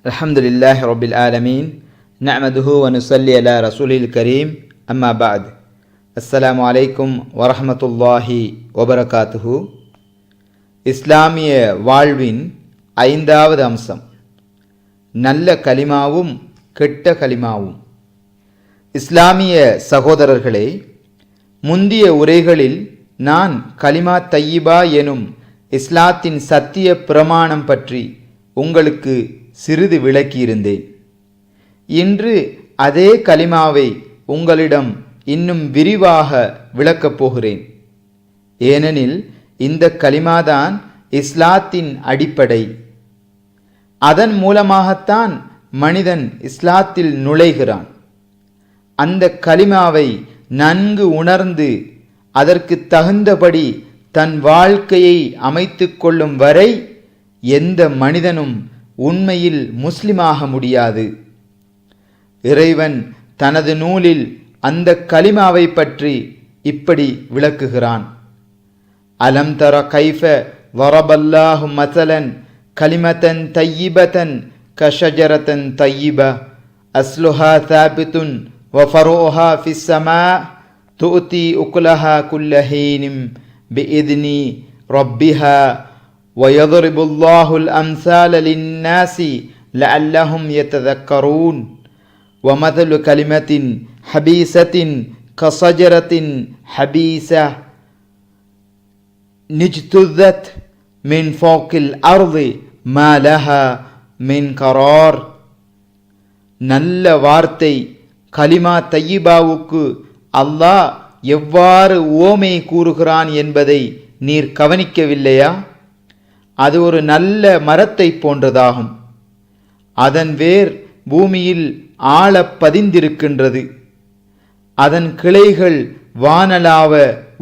அல்ஹம்துலில்லாஹி ரப்பில் ஆலமீன் நஅமதுஹு வ நுஸல்லி அலா ரசூலில் கரீம் அம்மா பஅத். அஸ்ஸலாமு அலைக்கும் வரஹ்மத்துல்லாஹி வபரகாத்துஹு. இஸ்லாமிய வாழ்வின் 5வது அம்சம் நல்ல கலிமாவும் கெட்ட கலிமாவும். இஸ்லாமிய சகோதரர்களே, முந்திய உரைகளில் நான் கலிமா தையிபா எனும் இஸ்லாத்தின் சத்திய பிரமாணம் பற்றி உங்களுக்கு சிறிது விளக்கியிருந்தேன். இன்று அதே கலிமாவை உங்களிடம் இன்னும் விரிவாக விளக்கப் போகிறேன். ஏனெனில் இந்த கலிமாதான் இஸ்லாத்தின் அடிப்படை. அதன் மூலமாகத்தான் மனிதன் இஸ்லாத்தில் நுழைகிறான். அந்த கலிமாவை நன்கு உணர்ந்து அதற்கு தகுந்தபடி தன் வாழ்க்கையை அமைத்து கொள்ளும் வரை எந்த மனிதனும் உண்மையில் முஸ்லிமாக முடியாது. இறைவன் தனது நூலில் அந்த கலிமாவை பற்றி இப்படி விளக்குகிறான். அலம் தர கைஃப வரபல்லாஹு மஸலன் கலிமத்தன் தையிபத்தன் கஷஜரத்தன் தையிப அஸ்லுஹா சாபித்துன் வ ஃபருஹா ஃபிஸ் ஸமா துஅதி உக்லஹா குல்ல ஹீனிம் பிஇذنி ரப்பிஹா وَيَضْرِبُ اللَّهُ الْأَمْثَالَ لِلنَّاسِ لَعَلَّهُمْ يَتَذَكَّرُونَ وَمَثَلُ كَلِمَةٍ خَبِيثَةٍ كَشَجَرَةٍ خَبِيثَةٍ اجْتُثَّتْ مِنْ فَوْقِ الْأَرْضِ مَا لَهَا مِنْ قَرَارٍ. நல்ல வார்த்தை கலிமா தையிபாவுக்கு அல்லாஹ் எவ்வாறு உவமை கூறுகிறான் என்பதை நீர் கவனிக்கவில்லையா? அது ஒரு நல்ல மரத்தை போன்றதாகும். அதன் வேர் பூமியில் ஆழ பதிந்திருக்கின்றது. அதன் கிளைகள் வானளாவ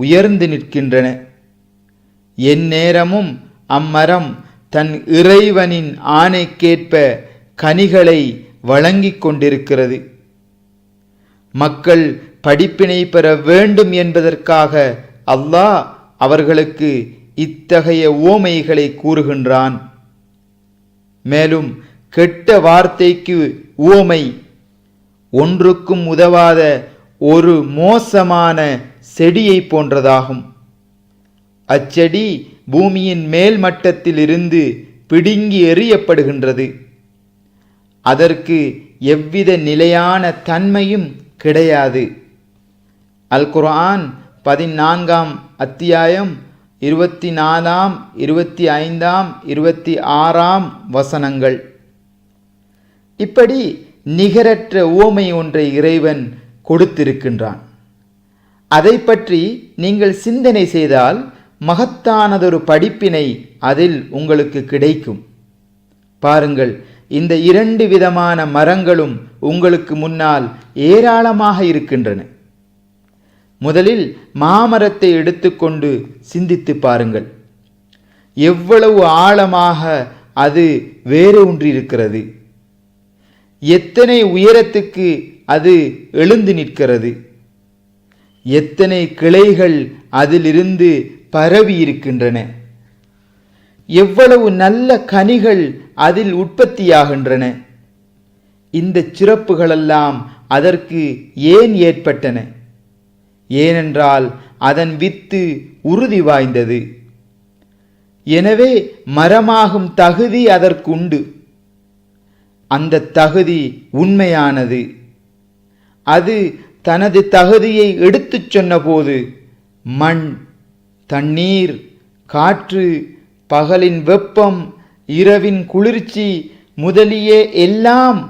உயர்ந்து நிற்கின்றன. எந்நேரமும் அம்மரம் தன் இறைவனின் ஆணைக்கேற்ப கனிகளை வழங்கிக் கொண்டிருக்கிறது. மக்கள் படிப்பினை பெற வேண்டும் என்பதற்காக அல்லாஹ் அவர்களுக்கு இத்தகைய உவமைகளை கூறுகின்றான். மேலும் கெட்ட வார்த்தைக்கு உவமை ஒன்றுக்கும் உதவாத ஒரு மோசமான செடியை போன்றதாகும். அச்செடி பூமியின் மேல் மட்டத்தில் இருந்து பிடுங்கி எறியப்படுகின்றது. அதற்கு எவ்வித நிலையான தன்மையும் கிடையாது. அல் குர்ஆன் 14ஆம் அத்தியாயம் 24, 25, 26 வசனங்கள். இப்படி நிகரற்ற உவமை ஒன்றை இறைவன் கொடுத்திருக்கின்றான். அதை பற்றி நீங்கள் சிந்தனை செய்தால் மகத்தானதொரு படிப்பினை அதில் உங்களுக்கு கிடைக்கும். பாருங்கள், இந்த 2 விதமான மரங்களும் உங்களுக்கு முன்னால் ஏராளமாக இருக்கின்றன. முதலில் மாமரத்தை எடுத்துக்கொண்டு சிந்தித்து பாருங்கள். எவ்வளவு ஆழமாக அது வேறு ஒன்றிருக்கிறது. எத்தனை உயரத்துக்கு அது எழுந்து நிற்கிறது. எத்தனை கிளைகள் அதிலிருந்து பரவி இருக்கின்றன. எவ்வளவு நல்ல கனிகள் அதில் உற்பத்தியாகின்றன. இந்த சிறப்புகளெல்லாம் அதற்கு ஏன் ஏற்பட்டன? ஏனென்றால் அதன் வித்து உறுதி வாய்ந்தது. எனவே மரமாகும் தகுதி அதற்குண்டு. அந்த தகுதி உண்மையானது. அது தனது தகுதியை எடுத்துச் சொன்னபோது மண், தண்ணீர், காற்று, பகலின் வெப்பம், இரவின் குளிர்ச்சி முதலிய எல்லாம்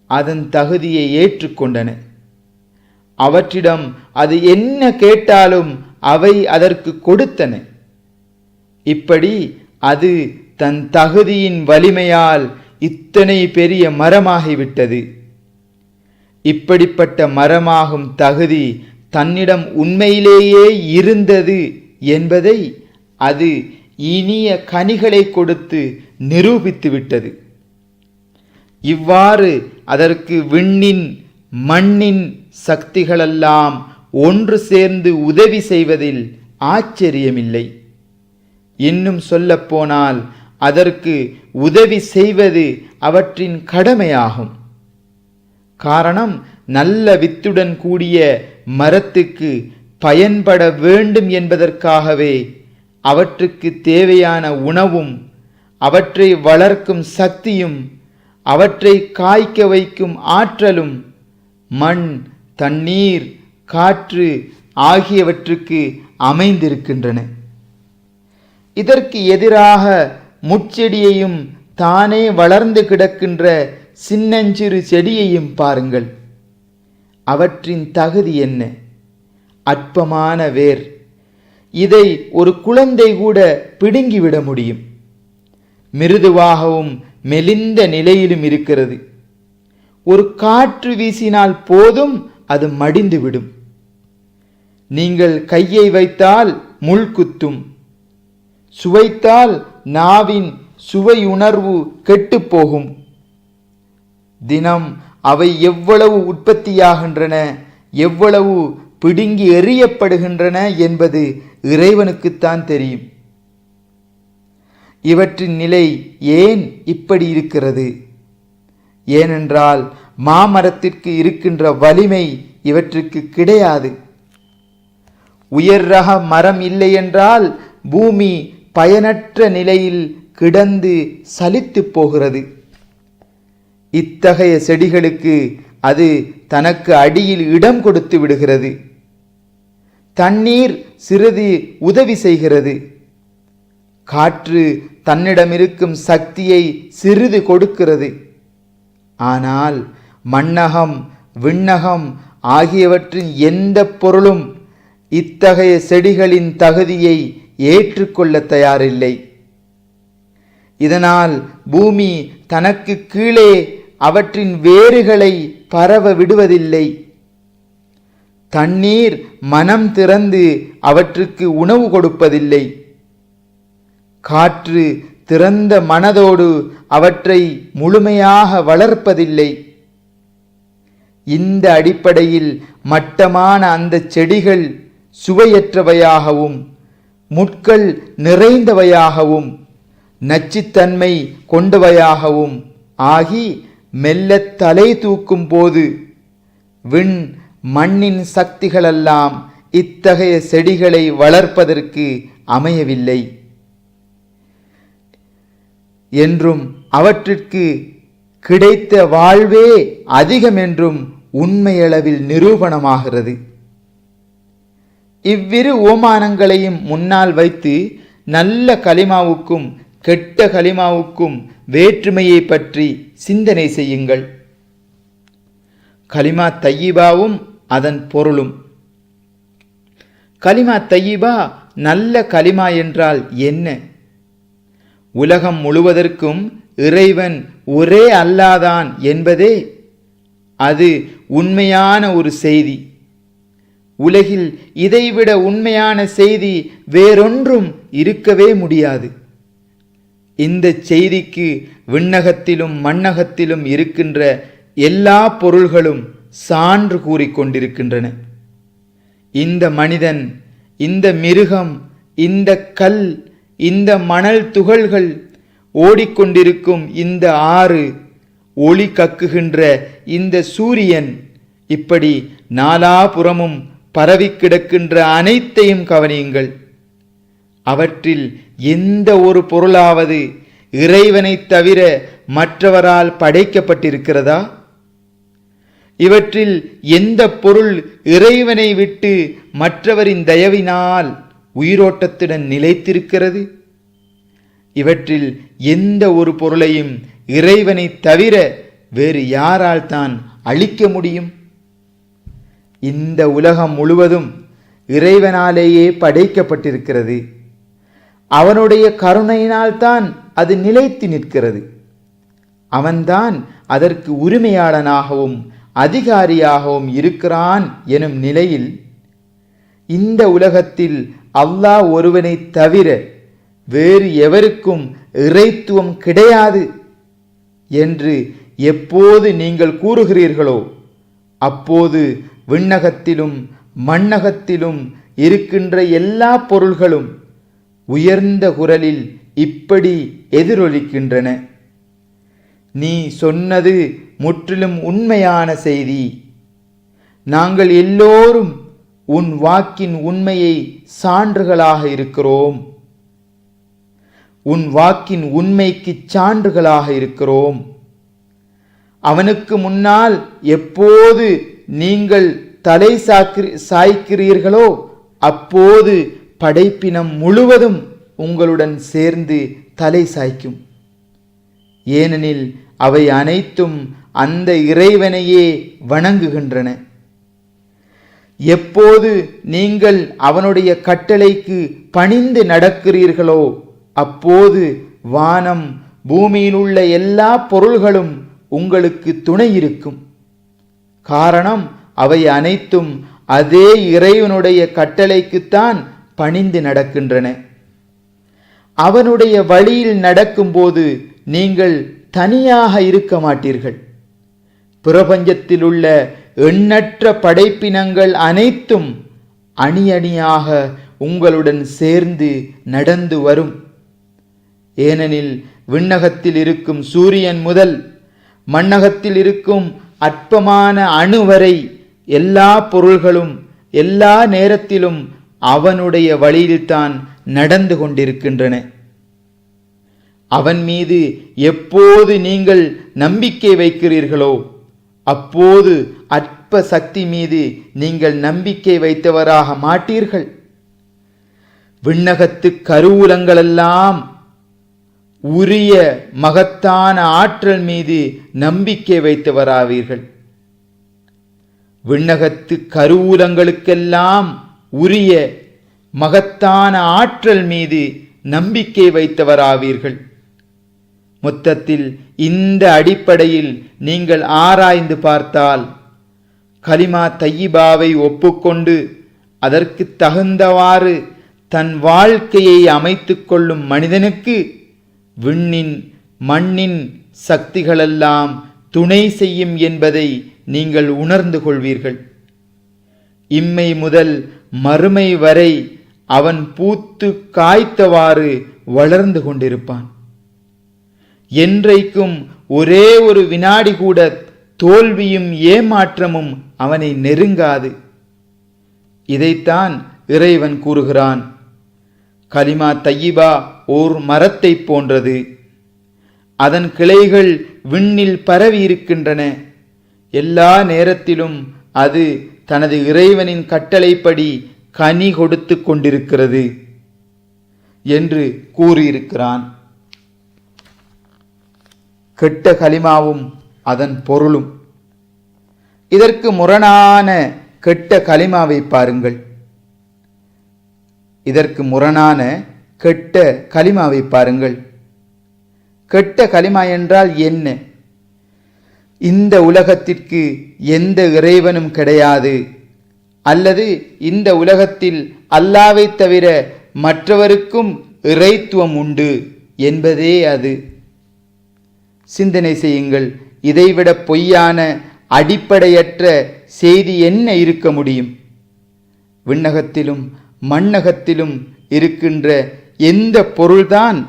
அதன் தகுதியை ஏற்றுக்கொண்டன. அவற்றிடம் அது என்ன கேட்டாலும் அவை அதற்கு கொடுத்தன. இப்படி அது தன் தகுதியின் வலிமையால் இத்தனை பெரிய மரமாகிவிட்டது. இப்படிப்பட்ட மரமாகும் தகுதி தன்னிடம் உண்மையிலேயே இருந்தது என்பதை அது இனிய கனிகளை கொடுத்து நிரூபித்து விட்டது. இவ்வாறு அதற்கு விண்ணின் மண்ணின் சக்திகளெல்லாம் ஒன்று சேர்ந்து உதவி செய்வதில் ஆச்சரியமில்லை. இன்னும் சொல்லப்போனால் அதற்கு உதவி செய்வது அவற்றின் கடமையாகும். காரணம், நல்ல வித்துடன் கூடிய மரத்துக்கு பயன்பட வேண்டும் என்பதற்காகவே அவற்றுக்கு தேவையான உணவும் அவற்றை வளர்க்கும் சக்தியும் அவற்றை காய்க்க வைக்கும் ஆற்றலும் மண், தண்ணீர், காற்று ஆகியவற்றுக்கு அமைந்திருக்கின்றன. இதற்கு எதிராக முட்செடியையும் தானே வளர்ந்து கிடக்கின்ற சின்னஞ்சிறு செடியையும் பாருங்கள். அவற்றின் தகுதி என்ன? அற்பமான வேர். இதை ஒரு குழந்தை கூட பிடுங்கிவிட முடியும். மிருதுவாகவும் மெலிந்த நிலையிலும் இருக்கிறது. ஒரு காற்று வீசினால் போதும், அது மடிந்துவிடும். நீங்கள் கையை வைத்தால் முள் குத்தும். சுவைத்தால் நாவின் சுவையுணர்வு கெட்டுப்போகும். தினம் அவை எவ்வளவு உற்பத்தியாகின்றன, எவ்வளவு பிடுங்கி எறியப்படுகின்றன என்பது இறைவனுக்குத்தான் தெரியும். இவற்றின் நிலை ஏன் இப்படி இருக்கிறது? ஏனென்றால் மாமரத்திற்கு இருக்கின்ற வலிமை இவற்றுக்கு கிடையாது. உயர் ரக மரம் இல்லை என்றால் பூமி பயனற்ற நிலையில் கிடந்து சலித்து போகிறது. இத்தகைய செடிகளுக்கு அது தனக்கு அடியில் இடம் கொடுத்து விடுகிறது. தண்ணீர் சிறிது உதவி செய்கிறது. காற்று தன்னிடமிருக்கும் சக்தியை சிறிது கொடுக்கிறது. ஆனால் மண்ணகம், விண்ணகம் ஆகியவற்றின் எந்த பொருளும் இத்தகைய செடிகளின் தகுதியை ஏற்றுக்கொள்ள தயாரில்லை. இதனால் பூமி தனக்கு கீழே அவற்றின் வேர்களை பரவ விடுவதில்லை. தண்ணீர் மனம் திறந்து அவற்றுக்கு உணவு கொடுப்பதில்லை. காற்று திறந்த மனதோடு அவற்றை முழுமையாக வளர்ப்பதில்லை. இந்த அடிப்படையில் மட்டமான அந்த செடிகள் சுவையற்றவையாகவும் முட்கள் நிறைந்தவையாகவும் நச்சுத்தன்மை கொண்டவையாகவும் ஆகி மெல்ல தலை தூக்கும் போது விண் மண்ணின் சக்திகளெல்லாம் இத்தகைய செடிகளை வளர்ப்பதற்கு அமையவில்லை என்றும் அவற்றிற்கு கிடைத்த வாழ்வே அதிகம் என்றும் உண்மையளவில் நிரூபணமாகிறது. இவ்விரு ஓமானங்களையும் முன்னால் வைத்து நல்ல கலிமாவுக்கும் கெட்ட கலிமாவுக்கும் வேற்றுமையை பற்றி சிந்தனை செய்யுங்கள். கலிமா தையிபாவும் அதன் பொருளும். கலிமா தையிபா, நல்ல கலிமா என்றால் என்ன? உலகம் முழுவதற்கும் இறைவன் ஒரே அல்லாதான் என்பதே அது உண்மையான ஒரு செய்தி. உலகில் இதைவிட உண்மையான செய்தி வேறொன்றும் இருக்கவே முடியாது. இந்த செய்திக்கு விண்ணகத்திலும் மண்ணகத்திலும் இருக்கின்ற எல்லா பொருள்களும் சான்று கூறிக்கொண்டிருக்கின்றன. இந்த மனிதன், இந்த மிருகம், இந்த கல், இந்த மணல் துகள்கள், ஓடிக்கொண்டிருக்கும் இந்த ஆறு, ஒளி கக்குகின்ற இந்த சூரியன், இப்படி நாலாபுறமும் பரவி கிடக்கின்ற அனைத்தையும் கவனியுங்கள். அவற்றில் எந்த ஒரு பொருளாவது இறைவனை தவிர மற்றவரால் படைக்கப்பட்டிருக்கிறதா? இவற்றில் எந்த பொருள் இறைவனை விட்டு மற்றவரின் தயவினால் உயிரோட்டத்துடன் நிலைத்திருக்கிறது? இவற்றில் எந்த ஒரு பொருளையும் இறைவனை தவிர வேறு யாரால் தான் அழிக்க முடியும்? இந்த உலகம் முழுவதும் இறைவனாலேயே படைக்கப்பட்டிருக்கிறது. அவனுடைய கருணையினால்தான் அது நிலைத்து நிற்கிறது. அவன்தான் அதற்கு உரிமையாளனாகவும் அதிகாரியாகவும் இருக்கிறான் எனும் நிலையில் இந்த உலகத்தில் அல்லாஹ் ஒருவனை தவிர வேறு எவருக்கும் இறைத்துவம் கிடையாது என்று எப்போது நீங்கள் கூறுகிறீர்களோ அப்போது விண்ணகத்திலும் மண்ணகத்திலும் இருக்கின்ற எல்லா பொருள்களும் உயர்ந்த குரலில் இப்படி எதிரொலிக்கின்றன: நீ சொன்னது முற்றிலும் உண்மையான செய்தி. நாங்கள் எல்லோரும் உன் வாக்கின் உண்மையை சான்றுகளாக இருக்கிறோம். உன் வாக்கின் உண்மைக்கு சான்றுகளாக இருக்கிறோம். அவனுக்கு முன்னால் எப்போது நீங்கள் தலை சாய்க்கிறீர்களோ அப்போது படைப்பினம் முழுவதும் உங்களுடன் சேர்ந்து தலை சாய்க்கும். ஏனெனில் அவை அனைத்தும் அந்த இறைவனையே வணங்குகின்றன. எப்போது நீங்கள் அவனுடைய கட்டளைக்கு பணிந்து நடக்கிறீர்களோ அப்போது வானம் பூமியில் உள்ள எல்லா பொருள்களும் உங்களுக்கு துணை இருக்கும். காரணம், அவை அனைத்தும் அதே இறைவனுடைய கட்டளைக்குத்தான் பணிந்து நடக்கின்றன. அவனுடைய வழியில் நடக்கும்போது நீங்கள் தனியாக இருக்க மாட்டீர்கள். பிரபஞ்சத்தில் உள்ள எண்ணற்ற படைப்பினங்கள் அனைத்தும் அணி அணியாக உங்களுடன் சேர்ந்து நடந்து வரும். ஏனெனில் விண்ணகத்தில் இருக்கும் சூரியன் முதல் மண்ணகத்தில் இருக்கும் அற்பமான அணு வரை எல்லா பொருள்களும் எல்லா நேரத்திலும் அவனுடைய வழியில்தான் நடந்து கொண்டிருக்கின்றன. அவன் மீது எப்போது நீங்கள் நம்பிக்கை வைக்கிறீர்களோ அப்போது அற்ப சக்தி மீது நீங்கள் நம்பிக்கை வைத்தவராக மாட்டீர்கள். விண்ணகத்து கருவூலங்களெல்லாம் உரிய மகத்தான ஆற்றல் மீது நம்பிக்கை வைத்தவராவீர்கள். விண்ணகத்து கருவூலங்களுக்கெல்லாம் உரிய மகத்தான ஆற்றல் மீது நம்பிக்கை வைத்தவராவீர்கள். மொத்தத்தில் இந்த அடிப்படையில் நீங்கள் ஆராய்ந்து பார்த்தால் கலிமா தய்யிபாவை ஒப்புக்கொண்டு அதற்கு தகுந்தவாறு தன் வாழ்க்கையை அமைத்து கொள்ளும் மனிதனுக்கு விண்ணின் மண்ணின் சக்திகளெல்லாம் துணை செய்யும் என்பதை நீங்கள் உணர்ந்து கொள்வீர்கள். இம்மை முதல் மறுமை வரை அவன் பூத்து காய்த்தவாறு வளர்ந்து கொண்டிருப்பான். என்றைக்கும் ஒரே ஒரு வினாடி கூட தோல்வியும் ஏமாற்றமும் அவனை நெருங்காது. இதைத்தான் இறைவன் கூறுகிறான். கலிமா தய்யிபா ஓர் மரத்தை போன்றது. அதன் கிளைகள் விண்ணில் பரவி இருக்கின்றன. எல்லா நேரத்திலும் அது தனது இறைவனின் கட்டளைப்படி கனி கொடுத்து கொண்டிருக்கிறது என்று கூறியிருக்கிறான். கெட்ட கலிமாவும் அதன் பொருளும். இதற்கு முரணான கெட்ட கலிமாவை பாருங்கள். இதற்கு முரணான கெட்ட கலிமாவை பாருங்கள். கெட்ட கலிமா என்றால் என்ன? இந்த உலகத்திற்கு எந்த இறைவனும் கிடையாது, அல்லது இந்த உலகத்தில் அல்லாஹ்வை தவிர மற்றவருக்கும் இறைத்துவம் உண்டு என்பதே அது. சிந்தனை செய்யுங்கள். இதைவிட பொய்யான அடிப்படையற்ற செய்தி என்ன இருக்க முடியும்? விண்ணகத்திலும் மண்ணகத்திலும் இருக்கின்ற எந்த பொருள்தான்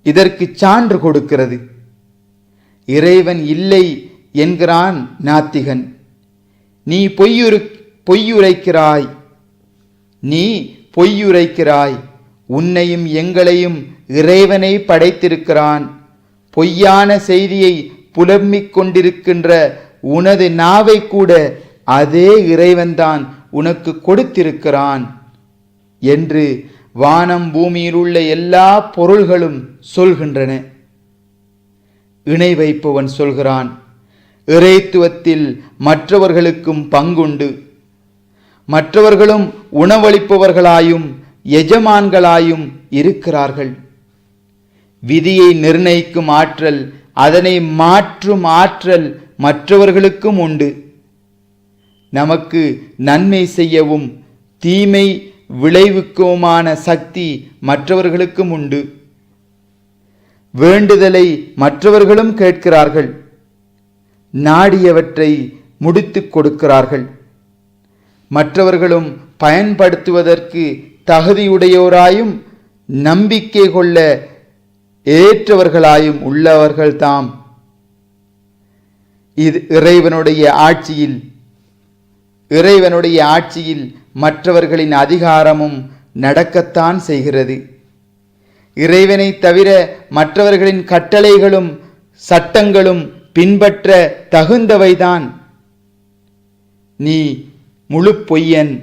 இதற்கு சான்று கொடுக்கிறது? இறைவன் இல்லை என்கிறான் நாத்திகன். நீ பொய்யுரைக்கிறாய். உன்னையும் எங்களையும் இறைவனை படைத்திருக்கிறான். பொய்யான செய்தியை புலம்பிக் கொண்டிருக்கின்ற உனது நாவை கூட அதே இறைவன்தான் உனக்கு கொடுத்திருக்கிறான் என்று வானம் பூமியில் உள்ள எல்லா பொருள்களும் சொல்கின்றன. இணை வைப்பவன் சொல்கிறான், இறைத்துவத்தில் மற்றவர்களுக்கும் பங்குண்டு. மற்றவர்களும் உணவளிப்பவர்களாயும் எஜமான்களாயும் இருக்கிறார்கள். விதியை நிர்ணயிக்கும் ஆற்றல், அதனை மாற்றும் ஆற்றல் மற்றவர்களுக்கும் உண்டு. நமக்கு நன்மை செய்யவும் தீமை விளைவிக்குமான சக்தி மற்றவர்களுக்கும் உண்டு. வேண்டுதலை மற்றவர்களும் கேட்கிறார்கள். நாடியவற்றை முடித்துக் கொடுக்கிறார்கள். மற்றவர்களும் பயன்படுத்துவதற்கு தகுதியுடையோராயும் நம்பிக்கை கொள்ள ஏற்றவர்களாயும் உள்ளவர்கள்தாம். இது இறைவனுடைய ஆட்சியில் மற்றவர்களின் அதிகாரமும் நடக்கத்தான் செய்கிறது. இறைவனை தவிர மற்றவர்களின் கட்டளைகளும் சட்டங்களும் பின்பற்ற தகுந்தவைதான். நீ முழு பொய்யன்.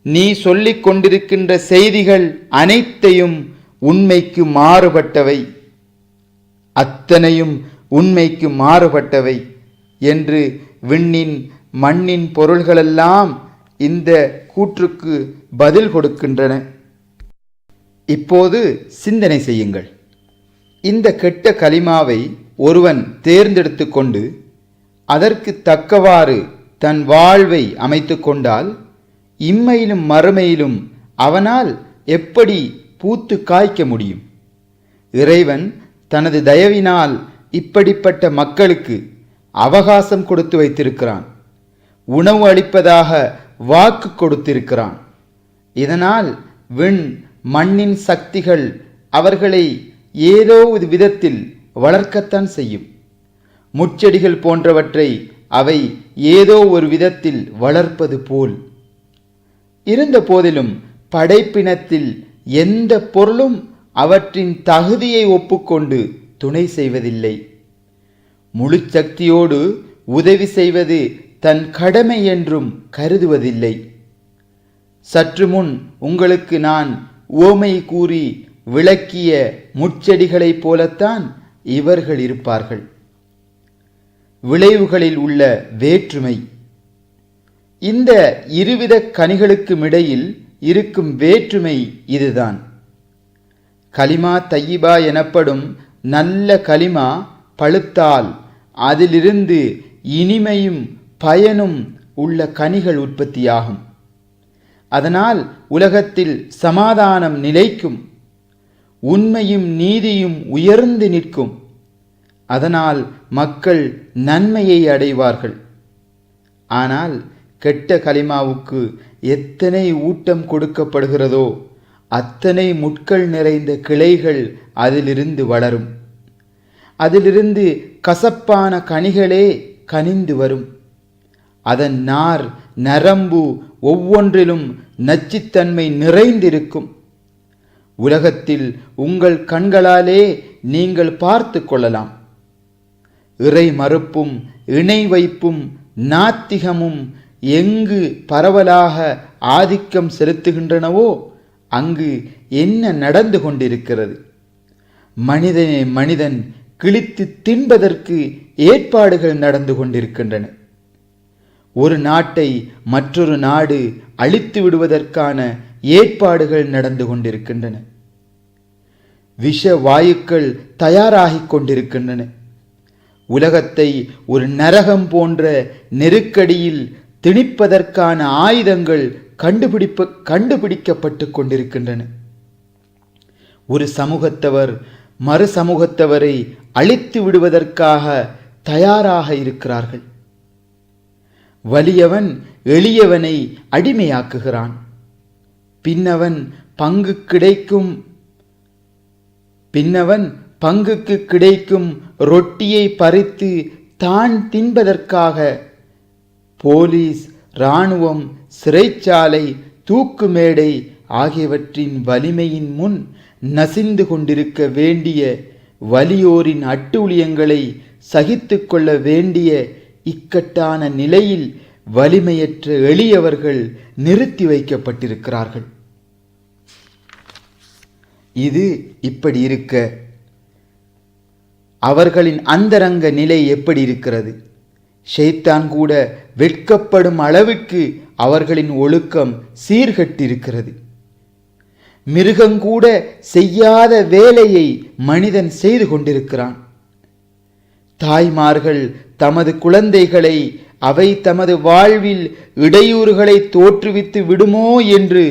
நீ சொல்லிக் கொண்டிருக்கின்ற செய்திகள் அனைத்தையும் உண்மைக்கு மாறுபட்டவை, அத்தனையும் உண்மைக்கு மாறுபட்டவை என்று விண்ணின் மண்ணின் பொருள்களெல்லாம் இந்த கூற்றுக்கு பதில் கொடுக்கின்றன. இப்போது சிந்தனை செய்யுங்கள். இந்த கெட்ட கலிமாவை ஒருவன் தேர்ந்தெடுத்து கொண்டு அதற்கு தக்கவாறு தன் வாழ்வை அமைத்து கொண்டால் இம்மையிலும் மறுமையிலும் அவனால் எப்படி பூத்து காய்க்க முடியும்? இறைவன் தனது தயவினால் இப்படிப்பட்ட மக்களுக்கு அவகாசம் கொடுத்து வைத்திருக்கிறான். உணவு அளிப்பதாக வாக்கு கொடுத்திருக்கிறான். இதனால் விண் மண்ணின் சக்திகள் அவர்களை ஏதோ ஒரு விதத்தில் வளர்க்கத்தான் செய்யும். முச்செடிகள் போன்றவற்றை அவை ஏதோ ஒரு விதத்தில் வளர்ப்பது போல். இருந்த போதிலும் படைப்பினத்தில் எந்த பொருளும் அவற்றின் தகுதியை ஒப்புக்கொண்டு துணை செய்வதில்லை. முழு சக்தியோடு உதவி செய்வது தன் கடமை என்றும் கருதுவதில்லை. சற்று முன் உங்களுக்கு நான் உவமை கூறி விளக்கிய முட்செடிகளைப் போலத்தான் இவர்கள் இருப்பார்கள். விளைவுகளில் உள்ள வேற்றுமை. இந்த இருவித கனிகளுக்கும் இடையில் இருக்கும் வேற்றுமை இதுதான். கலிமா தையிபா எனப்படும் நல்ல கலிமா பழுத்தால் அதிலிருந்து இனிமையும் பயனும் உள்ள கனிகள் உற்பத்தியாகும். அதனால் உலகத்தில் சமாதானம் நிலைக்கும், உண்மையும் நீதியும் உயர்ந்து நிற்கும். அதனால் மக்கள் நன்மையை அடைவார்கள். ஆனால் கெட்ட கலிமாவுக்கு எத்தனை ஊட்டம் கொடுக்கப்படுகிறதோ அத்தனை முட்கள் நிறைந்த கிளைகள் அதிலிருந்து வளரும். அதிலிருந்து கசப்பான கனிகளே கனிந்து வரும். அதன் நார் நரம்பு ஒவ்வொன்றிலும் நச்சுத்தன்மை நிறைந்திருக்கும். உலகத்தில் உங்கள் கண்களாலே நீங்கள் பார்த்து கொள்ளலாம். இறை மறுப்பும் இணை வைப்பும் நாத்திகமும் எங்கு பரவலாக ஆதிக்கம் செலுத்துகின்றனவோ அங்கு என்ன நடந்து கொண்டிருக்கிறது? மனிதன் கிழித்து தின்பதற்கு ஏற்பாடுகள் நடந்து கொண்டிருக்கின்றன. ஒரு நாட்டை மற்றொரு நாடு அழித்து விடுவதற்கான ஏற்பாடுகள் நடந்து கொண்டிருக்கின்றன. விஷ வாயுக்கள் தயாராகிக் கொண்டிருக்கின்றன. உலகத்தை ஒரு நரகம் போன்ற நெருக்கடியில் திணிப்பதற்கான ஆயுதங்கள் கண்டுபிடிக்கப்பட்டு கொண்டிருக்கின்றன. ஒரு சமூகத்தவர் மறு சமூகத்தவரை அழித்து விடுவதற்காக தயாராக இருக்கிறார்கள். வலியவன் எளியவனை அடிமையாக்குகிறான். பின்னவன் பங்குக்கு கிடைக்கும் ரொட்டியை பறித்து தான் தின்பதற்காக போலீஸ், இராணுவம், சிறைச்சாலை, தூக்கு மேடை ஆகியவற்றின் வலிமையின் முன் நசிந்து கொண்டிருக்க வேண்டிய வலியோரின் அட்டூழியங்களை சகித்து கொள்ள வேண்டிய இக்கட்டான நிலையில் வலிமையற்ற எளியவர்கள் நிறுத்தி வைக்கப்பட்டிருக்கிறார்கள். இது இப்படி இருக்க அவர்களின் அந்தரங்க நிலை எப்படி இருக்கிறது? ஷைத்தான் கூட வெட்கப்படும் அளவுக்கு அவர்களின் ஒழுக்கம் சீர்கட்டிருக்கிறது. மிருகங்கூட செய்யாத வேலையை மனிதன் செய்து கொண்டிருக்கிறான். தாய்மார்கள் தமது குழந்தைகளை அவை தமது வாழ்வில் இடையூறுகளை தோற்றுவித்து விடுமோ என்று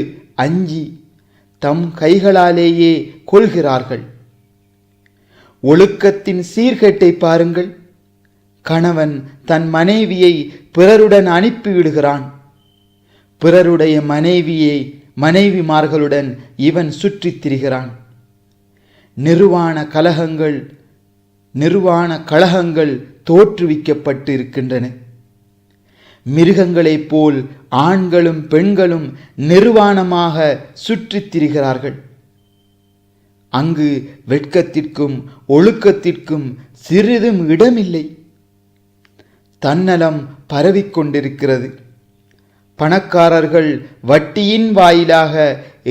அஞ்சி தம் கைகளாலேயே கொள்கிறார்கள். ஒழுக்கத்தின் சீர்கேட்டை பாருங்கள். கணவன் தன் மனைவியை பிறருடன் அனுப்பிவிடுகிறான். பிறருடைய மனைவிமார்களுடன் இவன் சுற்றித் திரிகிறான். நிர்வாண கலகங்கள் தோற்றுவிக்கப்பட்டு இருக்கின்றன. மிருகங்களைப் போல் ஆண்களும் பெண்களும் நிர்வாணமாக சுற்றித் திரிகிறார்கள். அங்கு வெட்கத்திற்கும் ஒழுக்கத்திற்கும் சிறிதும் இடமில்லை. தன்னலம் பரவிக்கொண்டிருக்கிறது. பணக்காரர்கள் வட்டியின் வாயிலாக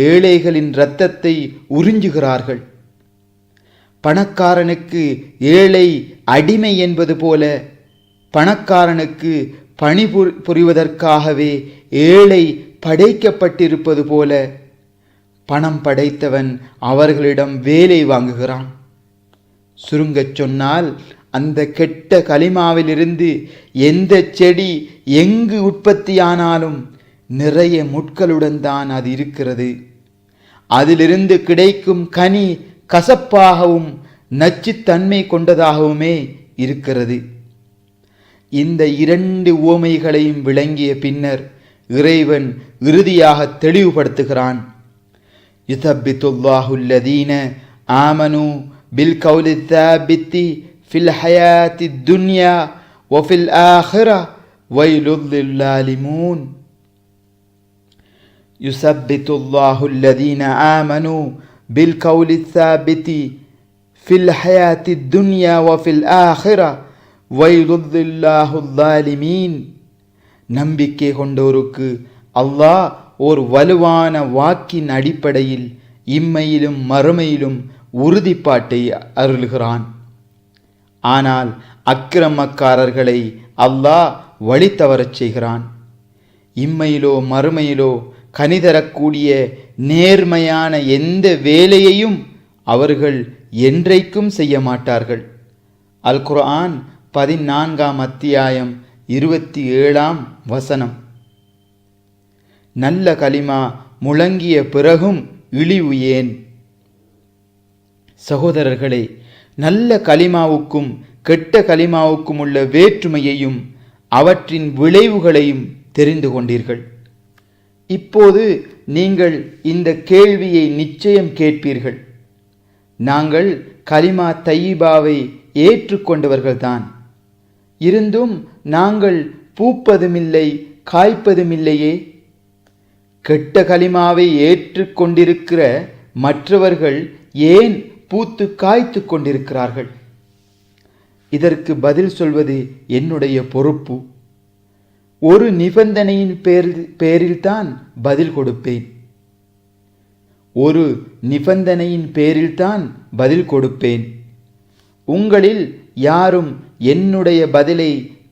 ஏழைகளின் இரத்தத்தை உறிஞ்சுகிறார்கள். பணக்காரனுக்கு ஏழை அடிமை என்பது போல பணக்காரனுக்கு பணி புரிவதற்காகவே ஏழை படைக்கப்பட்டிருப்பது போல பணம் படைத்தவன் அவர்களிடம் வேலை வாங்குகிறான். சுருங்கச் சொன்னால், அந்த கெட்ட கலிமாவிலிருந்து எந்த செடி எங்கு உற்பத்தியானாலும் நிறைய முட்களுடன் தான் அது இருக்கிறது. அதிலிருந்து கிடைக்கும் கனி கசப்பாகவும் நச்சுத்தன்மை கொண்டதாகவுமே இருக்கிறது. இந்த இரண்டு உவமைகளையும் விளங்கிய பின்னர் இறைவன் இறுதியாக தெளிவுபடுத்துகிறான். யுதப்பித்துல்லாஹு அல்லதீன ஆமனு பில் கௌலி தாபித்தி ஃபில் ஹயாத்தி துன்யா வ ஃபில் ஆஹிரா வைலுல் லில்லாலிமூன். யுசப்பித்துல்லாஹு அல்லதீன ஆமனு பில் கௌலி தாபித்தி ஃபில் ஹயாத்தி துன்யா வ ஃபில் ஆஹிரா வைலுல் லில்லாஹிமீன். நம்பிக்கை கொண்டோருக்கு அல்லாஹ் ஒரு வலுவான வாக்கின் அடிப்படையில் இம்மையிலும் மறுமையிலும் உறுதிப்பாட்டை அருள்கிறான். ஆனால் அக்கிரமக்காரர்களை அல்லாஹ் வழி தவறச் செய்கிறான். இம்மையிலோ மறுமையிலோ கனிதரக்கூடிய நேர்மையான எந்த வேலையையும் அவர்கள் என்றைக்கும் செய்ய மாட்டார்கள். அல் குர்ஆன் 14ஆம் அத்தியாயம் 27ஆம் வசனம். நல்ல கலிமா முழங்கிய பிறகும் இழிவு ஏன்? சகோதரர்களே, நல்ல கலிமாவுக்கும் கெட்ட கலிமாவுக்கும் உள்ள வேற்றுமையையும் அவற்றின் விளைவுகளையும் தெரிந்து கொண்டீர்கள். இப்போது நீங்கள் இந்த கேள்வியை நிச்சயம் கேட்பீர்கள். நாங்கள் கலிமா தையிபாவை ஏற்றுக்கொண்டவர்கள்தான். இருந்தும் நாங்கள் பூப்பதுமில்லை காய்ப்பதுமில்லையே. கெட்ட கலிமாவை ஏற்றுக்கொண்டிருக்கிற மற்றவர்கள் ஏன் பூத்து காய்த்து கொண்டிருக்கிறார்கள்? இதற்கு பதில் சொல்வது என்னுடைய பொறுப்பு. ஒரு நிபந்தனையின் பேரில்தான் பதில் கொடுப்பேன். உங்களில் யாரும் என்னுடைய பதிலை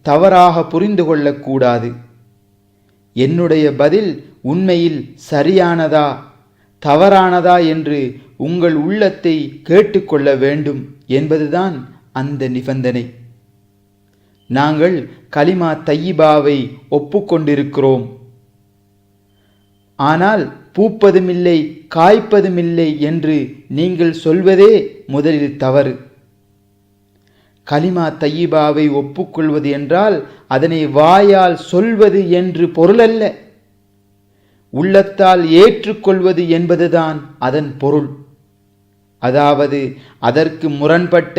தவறாக புரிந்து கொள்ளக்கூடாது. என்னுடைய பதில் உண்மையில் சரியானதா தவறானதா என்று உங்கள் உள்ளத்தை கேட்டுக்கொள்ள வேண்டும் என்பதுதான் அந்த நிபந்தனை. நாங்கள் கலிமா தையிபாவை ஒப்புக்கொண்டிருக்கிறோம். ஆனால் பூப்பதுமில்லை காய்ப்பதுமில்லை என்று நீங்கள் சொல்வதே முதலில் தவறு. கலிமா தையிபாவை ஒப்புக்கொள்வது என்றால் அதனை வாயால் சொல்வது என்று பொருளல்ல. உள்ளத்தால் ஏற்றுக்கொள்வது என்பதுதான் அதன் பொருள். அதாவது அதற்கு முரண்பட்ட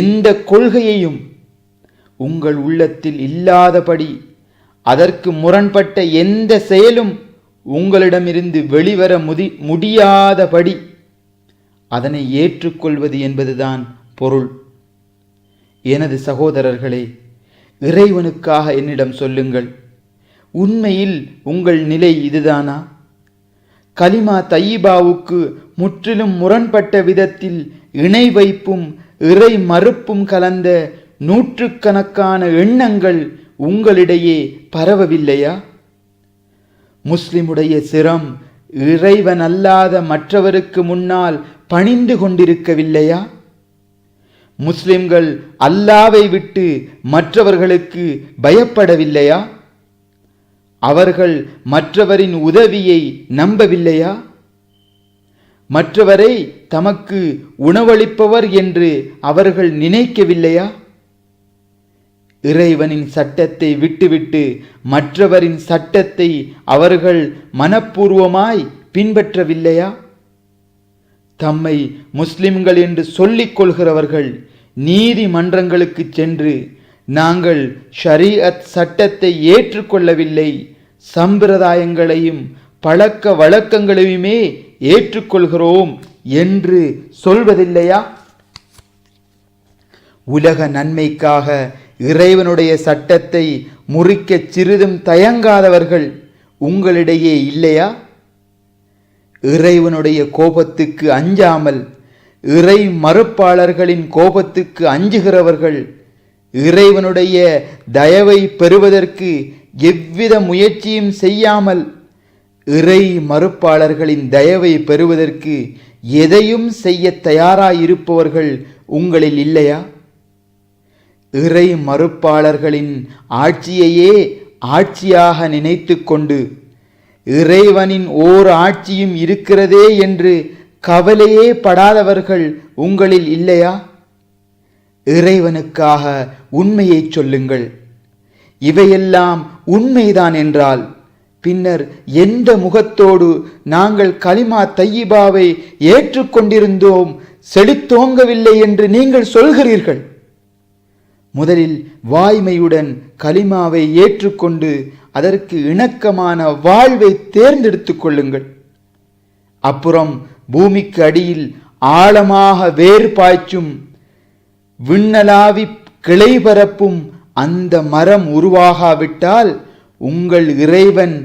எந்த கொள்கையையும் உங்கள் உள்ளத்தில் இல்லாதபடி, அதற்கு முரண்பட்ட எந்த செயலும் உங்களிடமிருந்து வெளிவர முடியாதபடி அதனை ஏற்றுக்கொள்வது என்பதுதான் பொருள். எனது சகோதரர்களே, இறைவனுக்காக என்னிடம் சொல்லுங்கள், உண்மையில் உங்கள் நிலை இதுதானா? கலிமா தையிபாவுக்கு முற்றிலும் முரண்பட்ட விதத்தில் இணை வைப்பும் இறை மறுப்பும் கலந்த நூற்றுக்கணக்கான எண்ணங்கள் உங்களிடையே பரவவில்லையா? முஸ்லிமுடைய சிரம் இறைவன் அல்லாத மற்றவருக்கு முன்னால் பணிந்து கொண்டிருக்கவில்லையா? முஸ்லிம்கள் அல்லாவை விட்டு மற்றவர்களுக்கு பயப்படவில்லையா? அவர்கள் மற்றவரின் உதவியை நம்பவில்லையா? மற்றவரை தமக்கு உணவளிப்பவர் என்று அவர்கள் நினைக்கவில்லையா? இறைவனின் சட்டத்தை விட்டுவிட்டு மற்றவரின் சட்டத்தை அவர்கள் மனப்பூர்வமாய் பின்பற்றவில்லையா? தம்மை முஸ்லிம்கள் என்று சொல்லிக் கொள்கிறவர்கள் நீதிமன்றங்களுக்கு சென்று நாங்கள் ஷரீஅத் சட்டத்தை ஏற்றுக்கொள்ளவில்லை, சம்பிரதாயங்களையும் பழக்க வழக்கங்களையுமே ஏற்றுக்கொள்கிறோம் என்று சொல்வதில்லையா? உலக நன்மைக்காக இறைவனுடைய சட்டத்தை முறிக்க சிறிதும் தயங்காதவர்கள் உங்களிடையே இல்லையா? இறைவனுடைய கோபத்துக்கு அஞ்சாமல் இறை மறுப்பாளர்களின் கோபத்துக்கு அஞ்சுகிறவர்கள் இறைவனுடைய தயவை பெறுவதற்கு எவ்வித முயற்சியும் செய்யாமல் இறை மறுப்பாளர்களின் தயவை பெறுவதற்கு எதையும் செய்ய தயாராயிருப்பவர்கள் உங்களில் இல்லையா? இறை மறுப்பாளர்களின் ஆட்சியையே ஆட்சியாக நினைத்து கொண்டு இறைவனின் ஓர் ஆட்சியும் இருக்கிறதே என்று கவலையே படாதவர்கள் உங்களில் இல்லையா? இறைவனுக்காக உண்மையை சொல்லுங்கள். இவையெல்லாம் உண்மைதான் என்றால் பின்னர் எந்த முகத்தோடு நாங்கள் கலிமா தையிபாவை ஏற்றுக்கொண்டிருந்தோம், செழித்தோங்கவில்லை என்று நீங்கள் சொல்கிறீர்கள்? முதலில் வாய்மையுடன் கலிமாவை ஏற்றுக்கொண்டு அதற்கு இணக்கமான வாழ்வை தேர்ந்தெடுத்துக் கொள்ளுங்கள். அப்புறம் பூமிக்கு அடியில் ஆழமாக வேறு பாய்ச்சும் விண்ணலாவி கிளை பரப்பும் அந்த மரம் உருவாகாவிட்டால் உங்கள் இறைவன்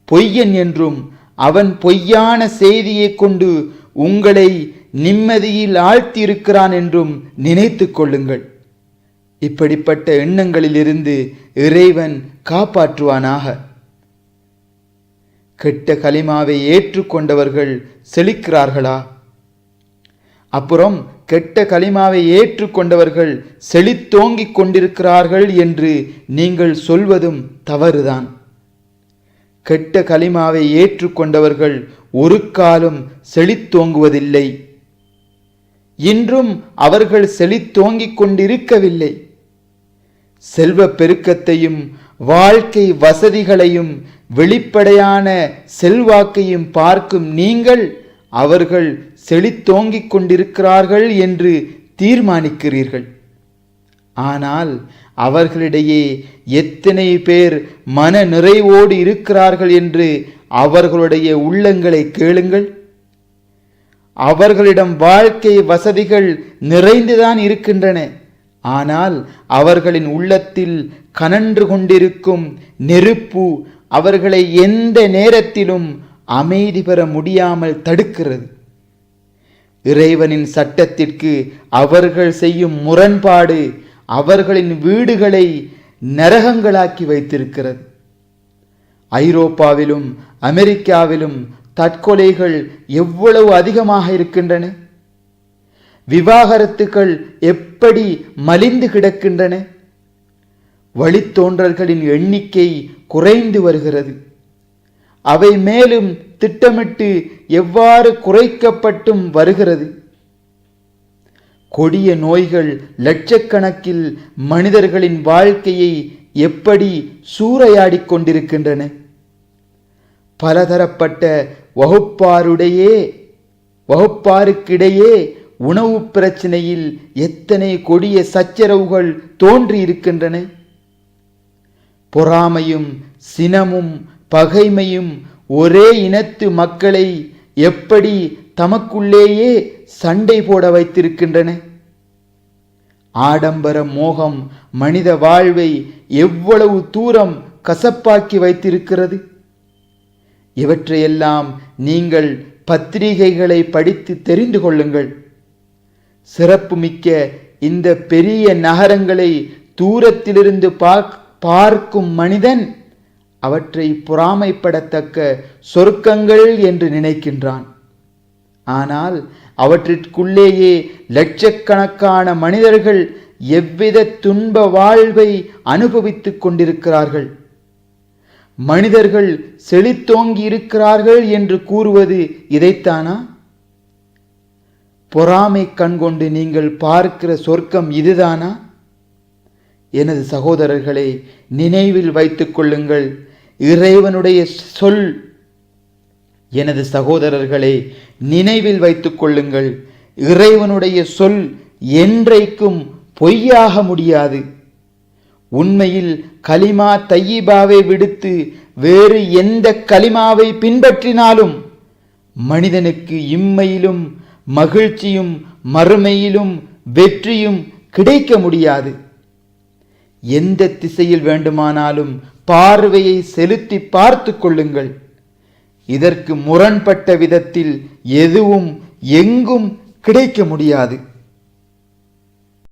பொய்யன் என்றும் அவன் பொய்யான செய்தியை கொண்டு உங்களை நிம்மதியில் ஆழ்த்தியிருக்கிறான் என்றும் நினைத்து கொள்ளுங்கள். இப்படிப்பட்ட எண்ணங்களிலிருந்து இறைவன் காப்பாற்றுவானாக. கெட்ட கலிமாவை ஏற்றுக்கொண்டவர்கள் செழிக்கிறார்களா? அப்புறம் கெட்ட கலிமாவை ஏற்றுக்கொண்டவர்கள் செழித்தோங்கிக் கொண்டிருக்கிறார்கள் என்று நீங்கள் சொல்வதும் தவறுதான். கெட்ட கலிமாவை ஏற்றுக்கொண்டவர்கள் ஒரு காலம் செழித்தோங்குவதில்லை. இன்றும் அவர்கள் செழித்தோங்கிக் கொண்டிருக்கவில்லை. செல்வ பெருக்கத்தையும் வாழ்க்கை வசதிகளையும் வெளிப்படையான செல்வாக்கையும் பார்க்கும் நீங்கள் அவர்கள் செழித்தோங்கிக் கொண்டிருக்கிறார்கள் என்று தீர்மானிக்கிறீர்கள். ஆனால் அவர்களிடையே எத்தனை பேர் மன நிறைவோடு இருக்கிறார்கள் என்று அவர்களுடைய உள்ளங்களை கேளுங்கள். அவர்களிடம் வாழ்க்கை வசதிகள் நிறைந்துதான் இருக்கின்றன. ஆனால் அவர்களின் உள்ளத்தில் கனன்று கொண்டிருக்கும் நெருப்பு அவர்களை எந்த நேரத்திலும் அமைதி பெற முடியாமல் தடுக்கிறது. இறைவனின் சட்டத்திற்கு அவர்கள் செய்யும் முரண்பாடு அவர்களின் வீடுகளை நரகங்களாக்கி வைத்திருக்கிறது. ஐரோப்பாவிலும் அமெரிக்காவிலும் தற்கொலைகள் எவ்வளவு அதிகமாக இருக்கின்றன. விவாகரத்துக்கள் எப்படி மலிந்து கிடக்கின்றன. வழித்தோன்றல்களின் எண்ணிக்கை குறைந்து வருகிறது. அவை மேலும் திட்டமிட்டு எவ்வாறு குறைக்கப்பட்டும் வருகிறது. கொடிய நோய்கள் லட்சக்கணக்கில் மனிதர்களின் வாழ்க்கையை எப்படி சூறையாடிக் கொண்டிருக்கின்றன. பலதரப்பட்ட வகுப்பாருக்கிடையே உணவு பிரச்சனையில் எத்தனை கொடிய சச்சரவுகள் தோன்றி இருக்கின்றன. பொறாமையும் சினமும் பகைமையும் ஒரே இனத்து மக்களை எப்படி தமக்குள்ளேயே சண்டை போட வைத்திருக்கின்றன. ஆடம்பர மோகம் மனித வாழ்வை எவ்வளவு தூரம் கசப்பாக்கி வைத்திருக்கிறது. இவற்றையெல்லாம் நீங்கள் பத்திரிகைகளை படித்து தெரிந்து கொள்ளுங்கள். சிறப்புமிக்க இந்த பெரிய நகரங்களை தூரத்திலிருந்து பார்க்கும் மனிதன் அவற்றை பொறாமைப்படத்தக்க சொர்க்கங்கள் என்று நினைக்கின்றான். ஆனால் அவற்றிற்குள்ளேயே லட்சக்கணக்கான மனிதர்கள் எவ்வித துன்ப வாழ்வை அனுபவித்துக் கொண்டிருக்கிறார்கள். மனிதர்கள் செழித்தோங்கி இருக்கிறார்கள் என்று கூறுவது இதைத்தானா? பொறாமை கண்கொண்டு நீங்கள் பார்க்கிற சொர்க்கம் இதுதானா? எனது எனது சகோதரர்களே, நினைவில் வைத்துக் கொள்ளுங்கள், இறைவனுடைய சொல் என்றைக்கும் பொய்யாக முடியாது. உண்மையில் கலிமா தையிபாவை விடுத்து வேறு எந்த கலிமாவை பின்பற்றினாலும் மனிதனுக்கு இம்மையிலும் மகிழ்ச்சியும் மறுமையிலும் வெற்றியும் கிடைக்க முடியாது. எந்த திசையில் வேண்டுமானாலும் பார்வையை செலுத்தி பார்த்து கொள்ளுங்கள். இதற்கு முரண்பட்ட விதத்தில் எதுவும் எங்கும் கிடைக்க முடியாது.